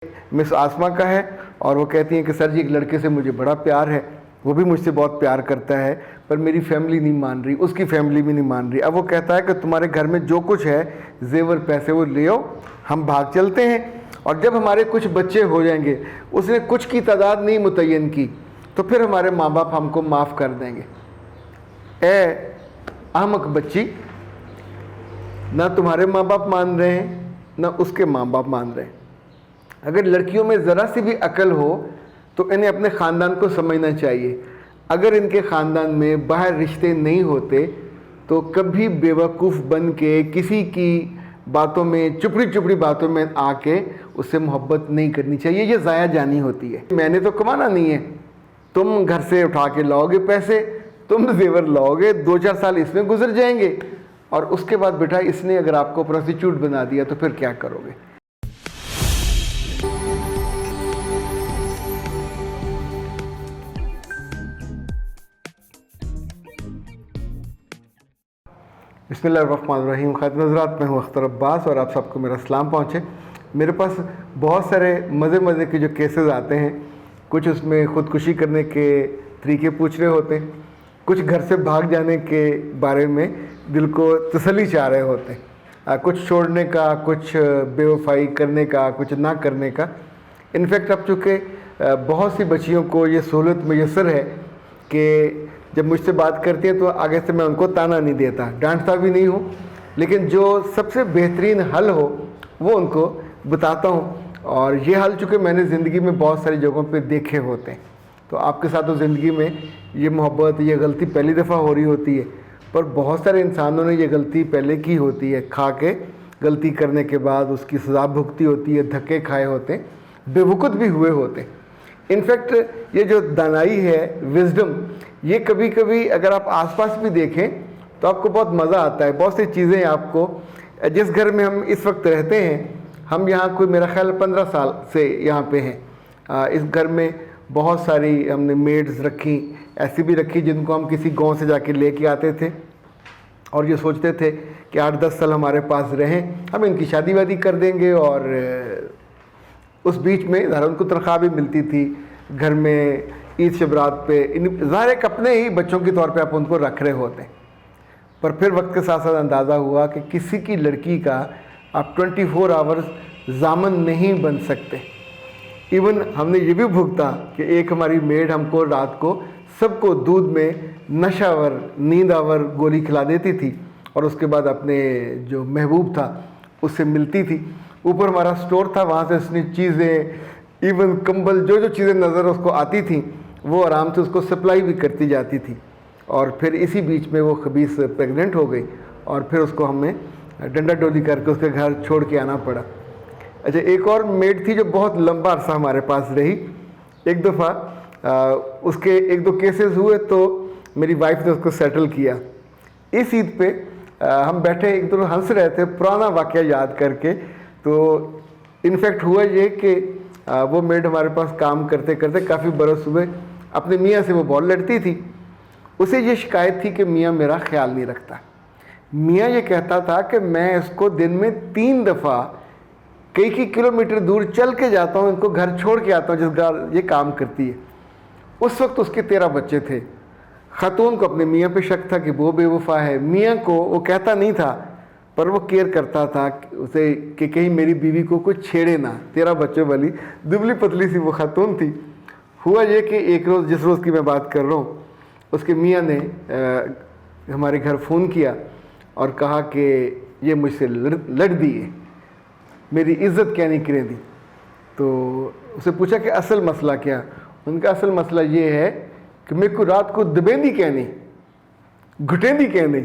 Miss आसमा का है और वो कहती हैं कि सर जी एक लड़के से मुझे बड़ा प्यार है, वो भी मुझसे बहुत प्यार करता है, पर मेरी फैमिली नहीं मान रही, उसकी फैमिली भी नहीं मान रही। अब वो कहता है कि तुम्हारे घर में जो कुछ है जेवर पैसे वो ले आओ, हम भाग चलते हैं और जब हमारे कुछ बच्चे हो जाएंगे, उसने कुछ की तादाद नहीं मुतय्यन की, तो फिर हमारे माँ बाप हमको माफ़ कर देंगे। ए अहमक बच्ची, ना तुम्हारे माँ बाप मान रहे हैं ना उसके माँ बाप मान रहे हैं। अगर लड़कियों में ज़रा सी भी अकल हो तो इन्हें अपने ख़ानदान को समझना चाहिए। अगर इनके ख़ानदान में बाहर रिश्ते नहीं होते तो कभी बेवकूफ़ बन के किसी की बातों में, चुपड़ी चुपड़ी बातों में आके उससे मोहब्बत नहीं करनी चाहिए, ये ज़ाया जानी होती है। मैंने तो कमाना नहीं है, तुम घर से उठा के लाओगे पैसे, तुम जेवर लाओगे, 2-4 साल इसमें गुजर जाएंगे और उसके बाद बेटा इसने अगर आपको प्रोस्टिट्यूट बना दिया तो फिर क्या करोगे। बिस्मिल्लाहिर्रहमानिर्रहीम। खातिन हज़रात, मैं हूँ अख्तर अब्बास और आप सबको मेरा सलाम पहुँचे। मेरे पास बहुत सारे मज़े के जो केसेस आते हैं, कुछ उसमें ख़ुदकुशी करने के तरीके पूछ रहे होते हैं, कुछ घर से भाग जाने के बारे में दिल को तसल्ली चाह रहे होते हैं, कुछ छोड़ने का, कुछ बेवफाई करने का, कुछ ना करने का। इनफैक्ट अब चूँकि बहुत सी बच्चियों को ये सहूलत मैसर है कि जब मुझसे बात करती हैं तो आगे से मैं उनको ताना नहीं देता, डांटता भी नहीं हूँ, लेकिन जो सबसे बेहतरीन हल हो वो उनको बताता हूँ। और ये हल चूँकि मैंने ज़िंदगी में बहुत सारी जगहों पे देखे होते हैं, तो आपके साथ तो ज़िंदगी में ये मोहब्बत, ये गलती पहली दफ़ा हो रही होती है, पर बहुत सारे इंसानों ने ये गलती पहले की होती है, खा के गलती करने के बाद उसकी सज़ा भुगती होती है, धक्के खाए होते हैं, बेवकूफ़ भी हुए होते हैं। इनफैक्ट ये जो दानाई है, विजडम, ये कभी कभी अगर आप आसपास भी देखें तो आपको बहुत मज़ा आता है। बहुत सी चीज़ें आपको, जिस घर में हम इस वक्त रहते हैं, हम यहाँ कोई मेरा ख्याल 15 साल से यहाँ पे हैं। इस घर में बहुत सारी हमने मेड्स रखी, ऐसी भी रखी जिनको हम किसी गांव से जाके लेके आते थे और ये सोचते थे कि 8-10 साल हमारे पास रहें, हम इनकी शादी वादी कर देंगे और उस बीच में ज़रा उनको तनख्वाह भी मिलती थी। घर में ईद शबरात पे ज़ाहिर एक अपने ही बच्चों के तौर पे आप उनको रख रहे होते हैं, पर फिर वक्त के साथ साथ अंदाज़ा हुआ कि किसी की लड़की का आप 24 आवर्स जामन नहीं बन सकते। इवन हमने ये भी भुगता कि एक हमारी मेड हमको रात को सबको दूध में नशावर, नींदावर गोली खिला देती थी और उसके बाद अपने जो महबूब था उससे मिलती थी। ऊपर हमारा स्टोर था, वहाँ से उसने चीज़ें, इवन कंबल, जो चीज़ें नज़र उसको आती थी वो आराम से उसको सप्लाई भी करती जाती थी। और फिर इसी बीच में वो खबीस प्रेग्नेंट हो गई और फिर उसको हमें डंडा डोली करके उसके घर छोड़ के आना पड़ा। अच्छा, एक और मेड थी जो बहुत लंबा अरसा हमारे पास रही। एक दफ़ा उसके 1-2 केसेस हुए तो मेरी वाइफ ने उसको सेटल किया। इस ईद पे हम बैठे एक दोनों हंस रहे थे पुराना वाक़या याद करके। तो इनफैक्ट हुआ ये कि वो मेड हमारे पास काम करते करते काफ़ी बरस हुए, अपने मियाँ से वो बहुत लड़ती थी। उसे ये शिकायत थी कि मियाँ मेरा ख्याल नहीं रखता। मियाँ ये कहता था कि मैं इसको दिन में 3 दफ़ा कई किलोमीटर दूर चल के जाता हूँ, इनको घर छोड़ के आता हूँ जिस घर ये काम करती है। उस वक्त उसके 13 बच्चे थे। ख़ातून को अपने मियाँ पे शक था कि वो बेवफा है। मियाँ को वो कहता नहीं था पर वो केयर करता था उसे कि कहीं मेरी बीवी को कुछ छेड़े ना। 13 बच्चों वाली दुबली पतली सी वो खातून थी। हुआ ये कि एक रोज़, जिस रोज़ की मैं बात कर रहा हूँ, उसके मियाँ ने हमारे घर फ़ोन किया और कहा कि ये मुझसे लड़ दी है, मेरी इज़्ज़त क्या नहीं करें दी। तो उसे पूछा कि असल मसला क्या। उनका असल मसला ये है कि मेरे को रात को दबेंदी क्या नहीं, घुटेंदी क्या नहीं।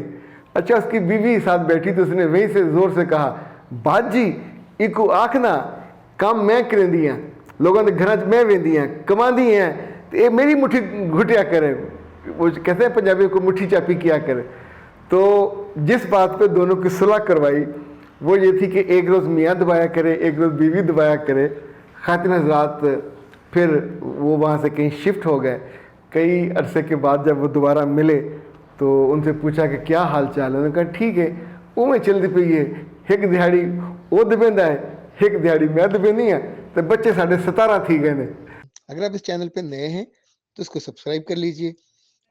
अच्छा, उसकी बीवी साथ बैठी तो उसने वहीं से ज़ोर से कहा, बात जी इको आखना काम मैं करेंदी हैं, लोगों ने घर मैं वेंदी हैं, कमांदी हैं, तो ये मेरी मुट्ठी घुटिया करे। वो कहते हैं पंजाबी को मुट्ठी चापी किया करे। तो जिस बात पे दोनों की सुलह करवाई वो ये थी कि एक रोज़ मियाँ दबाया करे, एक रोज़ बीवी दबाया करे। खातिन हज़रात फिर वो वहाँ से कहीं शिफ्ट हो गए। कई अरसे के बाद जब वो दोबारा मिले तो उनसे पूछा कि क्या हाल चाल है। उन्होंने कहा ठीक है, वो मैं चलती पई है, एक दिहाड़ी वो दबेंदा है, एक दिहाड़ी मैं दबेंदी है, तो बच्चे साढ़े 17 थी गए ने। अगर आप इस चैनल पे नए हैं तो इसको सब्सक्राइब कर लीजिए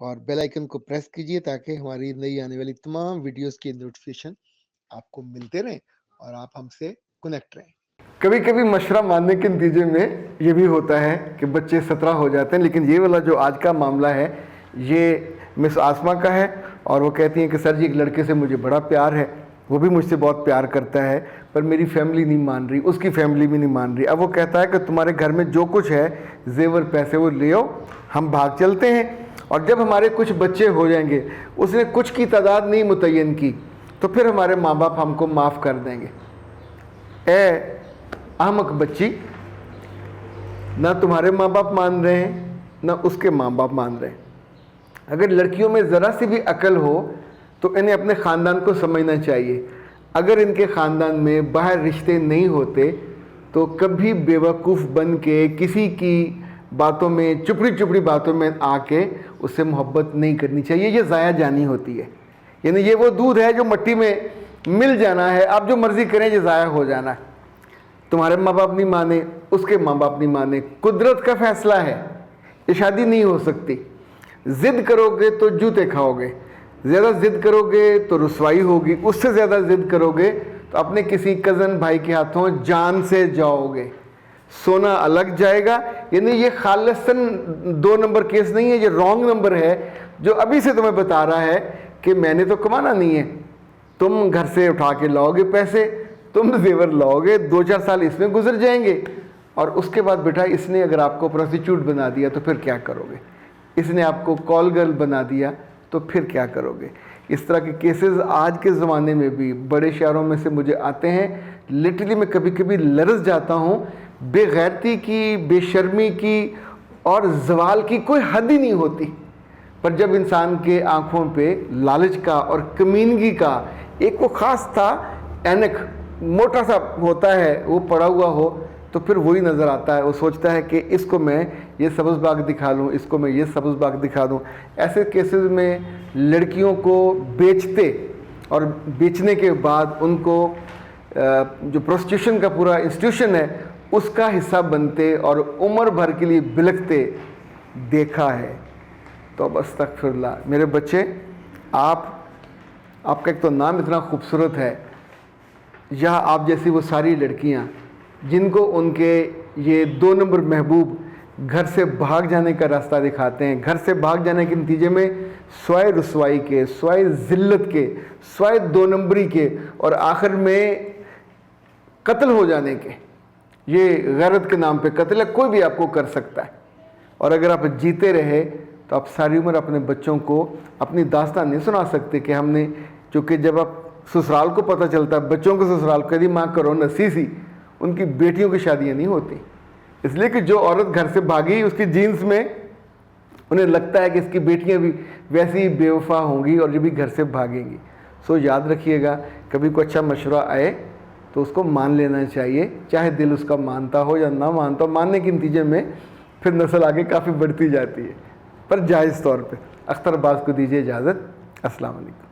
और बेल आइकन को प्रेस कीजिए ताकि हमारी नई आने वाली तमाम वीडियोस की नोटिफिकेशन आपको मिलते रहें और आप हमसे कनेक्ट रहें। कभी कभी मशवरा मानने के नतीजे में ये भी होता है कि बच्चे 17 हो जाते हैं, लेकिन ये वाला जो आज का मामला है ये मिस आसमा का है और वो कहती हैं कि सर जी एक लड़के से मुझे बड़ा प्यार है, वो भी मुझसे बहुत प्यार करता है, पर मेरी फैमिली नहीं मान रही, उसकी फैमिली भी नहीं मान रही। अब वो कहता है कि तुम्हारे घर में जो कुछ है जेवर पैसे वो ले आओ, हम भाग चलते हैं और जब हमारे कुछ बच्चे हो जाएंगे, उसने कुछ की तादाद नहीं मुतय्यन की, तो फिर हमारे माँ बाप हमको माफ़ कर देंगे। ए अहमक बच्ची, ना तुम्हारे माँ बाप मान रहे हैं ना उसके माँ बाप मान रहे हैं। अगर लड़कियों में ज़रा सी भी अकल हो तो इन्हें अपने ख़ानदान को समझना चाहिए। अगर इनके ख़ानदान में बाहर रिश्ते नहीं होते तो कभी बेवकूफ़ बन के किसी की बातों में, चुपड़ी चुपड़ी बातों में आके उससे मोहब्बत नहीं करनी चाहिए। ये ज़ाया जानी होती है, यानी ये वो दूध है जो मिट्टी में मिल जाना है, आप जो मर्ज़ी करें ये ज़ाया हो जाना है। तुम्हारे माँ बाप नहीं माने, उसके माँ बाप नहीं माने, कुदरत का फैसला है, ये शादी नहीं हो सकती। ज़िद करोगे तो जूते खाओगे, ज़्यादा ज़िद करोगे तो रुसवाई होगी, उससे ज़्यादा ज़िद करोगे तो अपने किसी कज़न भाई के हाथों जान से जाओगे, सोना अलग जाएगा। यानी ये खालिसन 2 नंबर केस नहीं है, ये रॉन्ग नंबर है जो अभी से तुम्हें बता रहा है कि मैंने तो कमाना नहीं है, तुम घर से उठा के लाओगे पैसे, तुम जेवर लाओगे, 2-4 साल इसमें गुजर जाएंगे और उसके बाद बेटा इसने अगर आपको प्रोस्टिट्यूट बना दिया तो फिर क्या करोगे, इसने आपको कॉल गर्ल बना दिया तो फिर क्या करोगे। इस तरह के केसेस आज के ज़माने में भी बड़े शहरों में से मुझे आते हैं। लिटरली मैं कभी कभी लरज़ जाता हूँ, बेगैरती की, बेशर्मी की और जवाल की कोई हद ही नहीं होती। पर जब इंसान के आँखों पे लालच का और कमीनगी का एक वो ख़ास था ऐनक मोटा सा होता है, वो पड़ा हुआ हो तो फिर वही नज़र आता है। वो सोचता है कि इसको मैं ये सब्ज़ बाग दिखा लूँ, इसको मैं ये सब्ज़ बाग दिखा दूँ। ऐसे केसेस में लड़कियों को बेचते और बेचने के बाद उनको जो प्रोस्टिट्यूशन का पूरा इंस्टीट्यूशन है उसका हिस्सा बनते और उम्र भर के लिए बिलखते देखा है। तो अब अस्तगफिरुल्लाह मेरे बच्चे, आपका एक तो नाम इतना खूबसूरत है, या आप जैसी वो सारी लड़कियां जिनको उनके ये 2 नंबर महबूब घर से भाग जाने का रास्ता दिखाते हैं, घर से भाग जाने के नतीजे में स्वाय रुसवाई के, स्वाय ज़िल्लत के, स्वाय 2 नंबरी के और आखिर में कत्ल हो जाने के। ये गैरत के नाम पे कत्ल है, कोई भी आपको कर सकता है। और अगर आप जीते रहे तो आप सारी उम्र अपने बच्चों को अपनी दास्तान नहीं सुना सकते कि हमने, चूँकि जब आप ससुराल को पता चलता है, बच्चों को ससुराल कभी माँ करो नसीसी, उनकी बेटियों की शादियाँ नहीं होती। इसलिए कि जो औरत घर से भागी उसकी जीन्स में उन्हें लगता है कि इसकी बेटियाँ भी वैसी ही बेवफा होंगी और ये भी घर से भागेंगी। सो याद रखिएगा, कभी कोई अच्छा मशवरा आए तो उसको मान लेना चाहिए, चाहे दिल उसका मानता हो या ना मानता हो। मानने के नतीजे में फिर नस्ल आगे काफ़ी बढ़ती जाती है, पर जायज़ तौर पे। अख्तर अब्बास को दीजिए इजाज़त। अस्सलाम वालेकुम।